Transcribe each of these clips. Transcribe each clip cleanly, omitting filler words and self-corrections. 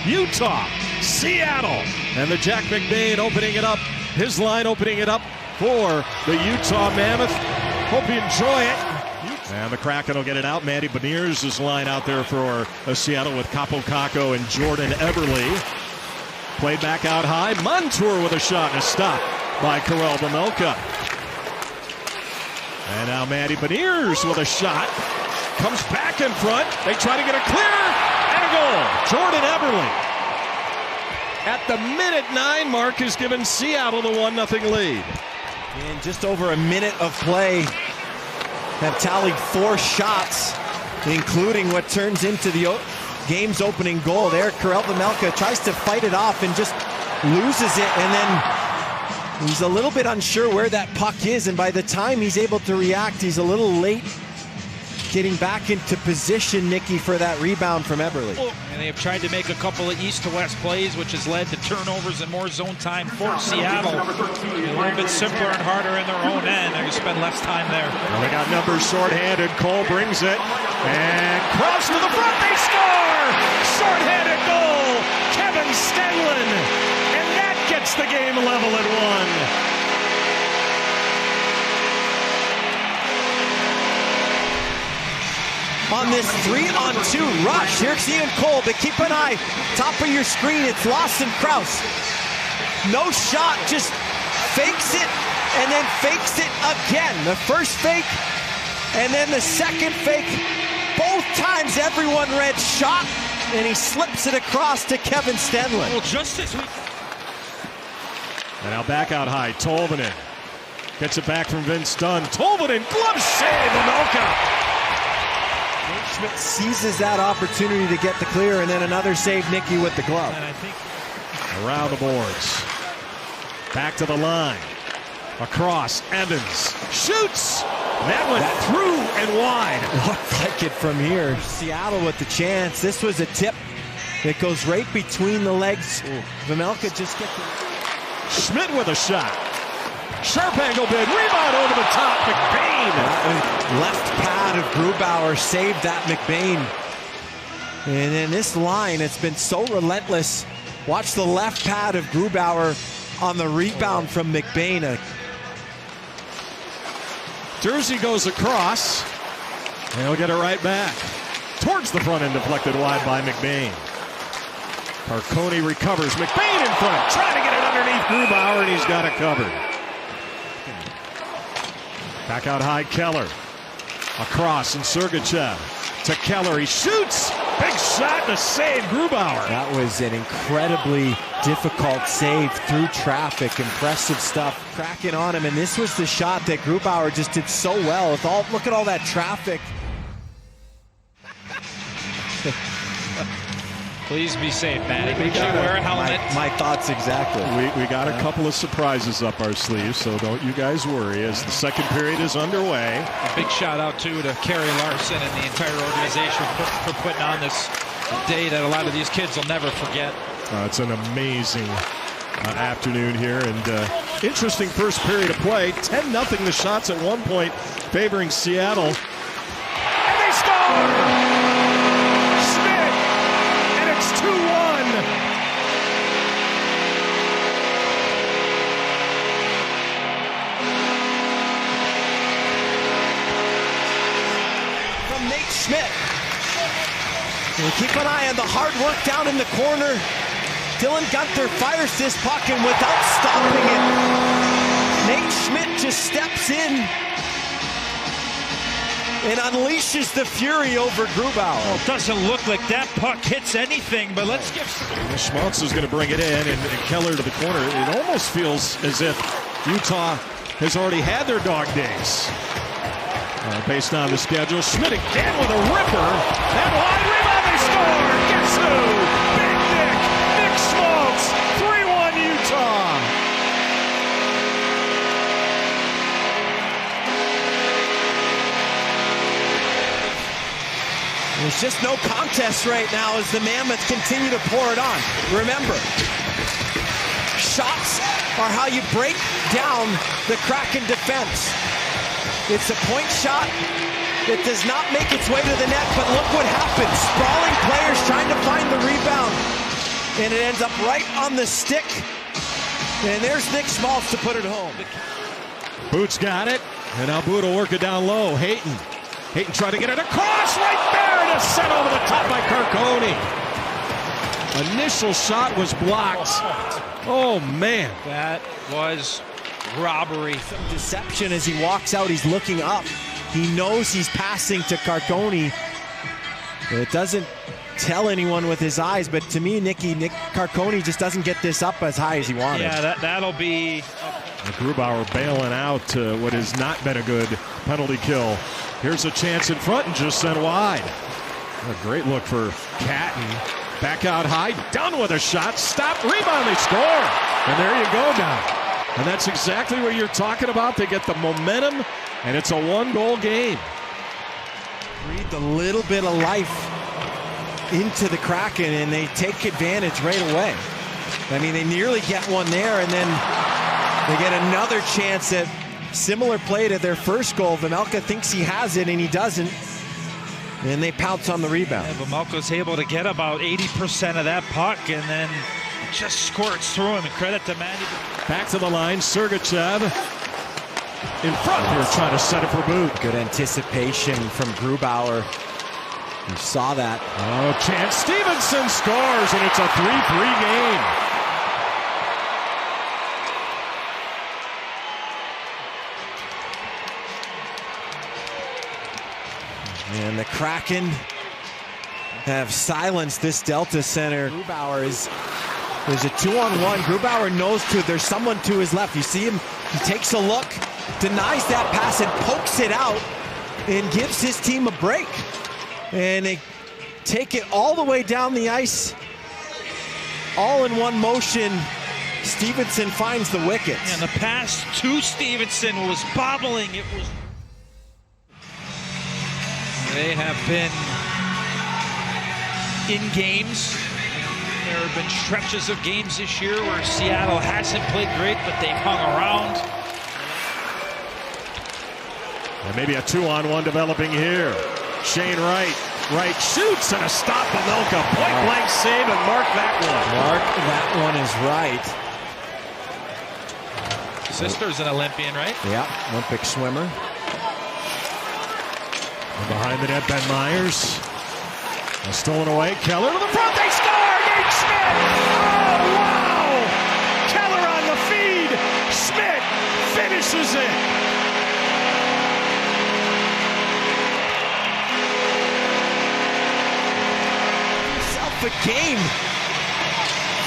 Utah, Seattle, and the Jack McBain opening it up. His line opening it up for the Utah Mammoth. Hope you enjoy it. And the Kraken will get it out. Mandy Beniers' line out there for Seattle with Capo Caco and Jordan Eberle. Played back out high. Montour with a shot and a stop by Karel Vejmelka. And now Mandy Beniers with a shot. Comes back in front. They try to get a clear. And a goal. Jordan Eberle. At the minute 9 mark has given Seattle the 1-0 lead. In just over a minute of play, have tallied 4 shots, including what turns into the game's opening goal there. Karel Vejmelka tries to fight it off and just loses it, and then he's a little bit unsure where that puck is, and by the time he's able to react, he's a little late getting back into position, Nikki, for that rebound from Eberle. And they have tried to make a couple of east to west plays, which has led to turnovers and more zone time for Seattle. A little bit simpler and harder in their own end. They're going to spend less time there. Well, they got numbers shorthanded. Cole brings it. And Crouse to the front. They score! Shorthanded goal. Kevin Stenlund. And that gets the game level at 1. On this 3-on-2 rush. Here's Ian Cole, but keep an eye. Top of your screen, it's Lawson Crouse. No shot, just fakes it, and then fakes it again. The first fake, and then the second fake. Both times everyone read shot, and he slips it across to Kevin Stenlund. Well, just as we... And now back out high, Tolvanen. Gets it back from Vince Dunn. Tolvanen, glove save, Vejmelka. Schmidt seizes that opportunity to get the clear, and then another save, Nicky, with the glove. And I think around the boards. Back to the line. Across, Evans shoots. That went through and wide. Looked like it from here. Seattle with the chance. This was a tip that goes right between the legs. Vejmelka just gets it. Schmidt with a shot. Sharp angle bid, rebound over the top, McBain. Left pad of Grubauer saved that McBain. And then this line, it's been so relentless. Watch the left pad of Grubauer on the rebound from McBain. Jersey goes across, and he'll get it right back. Towards the front end, deflected wide by McBain. Carcone recovers, McBain in front, trying to get it underneath Grubauer, and he's got it covered. Back out high, Keller. Across, and Sergachev to Keller. He shoots! Big shot to save Grubauer. That was an incredibly difficult save through traffic. Impressive stuff. Cracking on him, and this was the shot that Grubauer just did so well. With all, look at all that traffic. please be safe, Manny. Make sure you wear a helmet. My thoughts exactly. We got a couple of surprises up our sleeves, so don't you guys worry as the second period is underway. A big shout out too to Kerry Larson and the entire organization for putting on this day that a lot of these kids will never forget. It's an amazing afternoon here, and interesting first period of play. 10-0 the shots at one point favoring Seattle. And they score! Schmidt! And it's 2-1. From Nate Schmidt. And keep an eye on the hard work down in the corner. Dylan Gunther fires this puck, and without stopping it, Nate Schmidt just steps in and unleashes the fury over Grubauer. Well, it doesn't look like that puck hits anything, but let's give... Schmaltz is going to bring it in, and Keller to the corner. It almost feels as if Utah has already had their dog days. Based on the schedule, Schmidt again with a ripper. That wide rebound, they score! Guess who? Big Nick Schmaltz, 3-1 Utah. There's just no contest right now as the Mammoth continue to pour it on. Remember, shots are how you break down the Kraken defense. It's a point shot that does not make its way to the net, but look what happens. Sprawling players trying to find the rebound. and it ends up right on the stick. And there's Nick Schmaltz to put it home. Boots got it, and now Boot will work it down low. Hayton tried to get it across right there, and it's sent over the top by Carcone. Initial shot was blocked. Oh, man. That was robbery. Some deception as he walks out. He's looking up. He knows he's passing to Carcone. It doesn't tell anyone with his eyes, but to me, Nick Carcone just doesn't get this up as high as he wanted. Yeah, that'll be... Grubauer bailing out what has not been a good penalty kill. Here's a chance in front and just sent wide. A great look for Catton. Back out high, done with a shot, stop, rebound, they score. And there you go now. And that's exactly what you're talking about. They get the momentum, and it's a one-goal game. Breathed a little bit of life into the Kraken, and they take advantage right away. I mean, they nearly get one there, and then they get another chance at similar play to their first goal. Vejmelka thinks he has it, and he doesn't. And they pounce on the rebound. Yeah, Vejmelka's able to get about 80% of that puck, and then just squirts through him. And credit to Manny. Back to the line, Sergachev in front here, trying to set it for Boot. Good anticipation from Grubauer. You saw that. Oh, chance. Stevenson scores, and it's a 3-3 game. And the Kraken have silenced this Delta center. Grubauer there's a 2-on-1. Grubauer knows there's someone to his left. You see him, he takes a look, denies that pass and pokes it out and gives his team a break. And they take it all the way down the ice, all in one motion. Stevenson finds the wickets. And the pass to Stevenson was bobbling. It was. They have been in games. There have been stretches of games this year where Seattle hasn't played great, but they've hung around. And maybe a 2-on-1 developing here. Shane Wright shoots, and a stop. Vejmelka, point blank save, and mark that one. Mark that one is right. Sister's an Olympian, right? Yeah, Olympic swimmer. And behind the net, Ben Myers. Stolen away. Keller to the front. They score! Nate Schmidt! Oh, wow! Keller on the feed. Schmidt finishes it. Himself a game.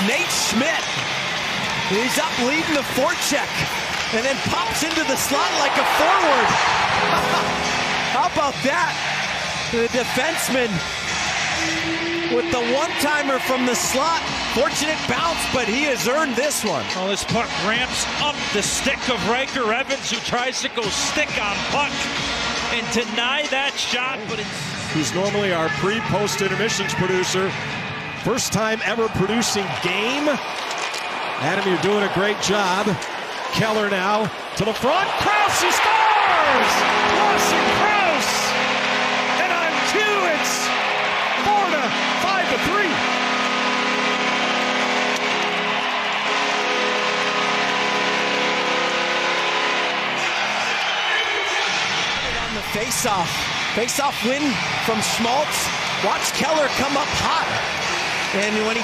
Nate Schmidt. He's up leading the forecheck and then pops into the slot like a forward. How about that? The defenseman with the one-timer from the slot. Fortunate bounce, but he has earned this one. Well, this puck ramps up the stick of Riker Evans, who tries to go stick on puck and deny that shot, but He's normally our pre-post intermissions producer. First time ever producing game. Adam, you're doing a great job. Keller now to the front. Crouse, he scores! Lawson Crouse! And on two, it's 5-3. On the face-off win from Schmaltz. Watch Keller come up hot. And when he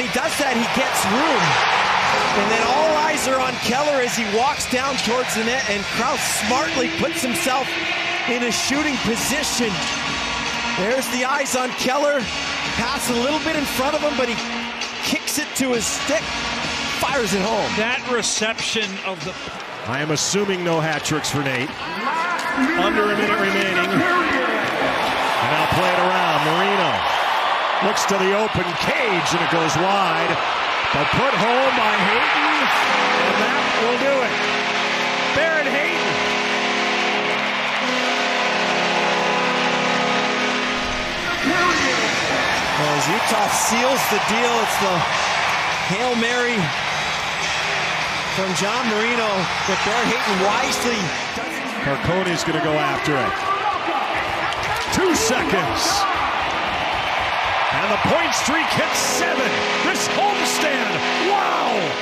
does that, he gets room. And then all eyes are on Keller as he walks down towards the net, and Crouse smartly puts himself in a shooting position. There's the eyes on Keller. Pass a little bit in front of him, but he kicks it to his stick, fires it home. that reception of the... I am assuming no hat tricks for Nate. Under a minute remaining. And now play it around. Marino looks to the open cage, and it goes wide. But put home by Hayton, and that will do it. Barrett Hayton. Well, as Utah seals the deal, it's the Hail Mary from John Marino, but Barrett Hayton wisely. Carcone's going to go after it. 2 seconds. And the point streak hits 7. This homestand, wow!